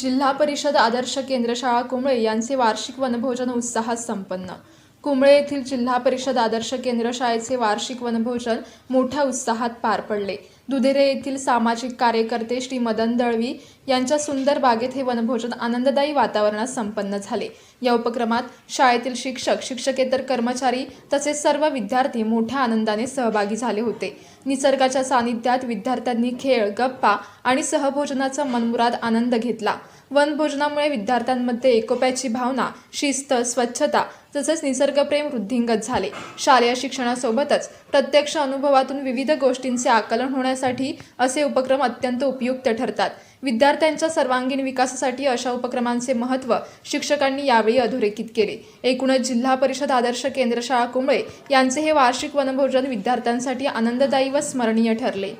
जिल्हा परिषद आदर्श केंद्र शाळा कुंबळे यांचे वार्षिक वनभोजन उत्साहात संपन्न। कुंबळे येथील जिल्हा परिषद आदर्श केंद्र शाळेचे वार्षिक वनभोजन मोठ्या उत्साहात पार पडले। दुधेरे येथील सामाजिक कार्यकर्ते श्री मदन दळवी यांच्या सुंदर बागेत हे वनभोजन आनंददायी वातावरणात संपन्न झाले। या उपक्रमात शाळेतील शिक्षक, शिक्षकेतर कर्मचारी तसेच सर्व विद्यार्थी मोठ्या आनंदाने सहभागी झाले होते। निसर्गाच्या सानिध्यात विद्यार्थ्यांनी खेळ, गप्पा आणि सहभोजनाचा मनमुराद आनंद घेतला। वनभोजनामुळे विद्यार्थ्यांमध्ये एकोप्याची भावना, शिस्त, स्वच्छता तसेच निसर्गप्रेम वृद्धिंगत झाले। शालेय शिक्षणासोबतच प्रत्यक्ष अनुभवातून विविध गोष्टींचे आकलन होण्यासाठी असे उपक्रम अत्यंत उपयुक्त ठरतात। विद्यार्थ्यांच्या सर्वांगीण विकासासाठी अशा उपक्रमांचे महत्त्व शिक्षकांनी यावेळी अधोरेखित केले। एकूणच जिल्हा परिषद आदर्श केंद्र शाळा कुंबळे यांचे हे वार्षिक वनभोजन विद्यार्थ्यांसाठी आनंददायी व स्मरणीय ठरले।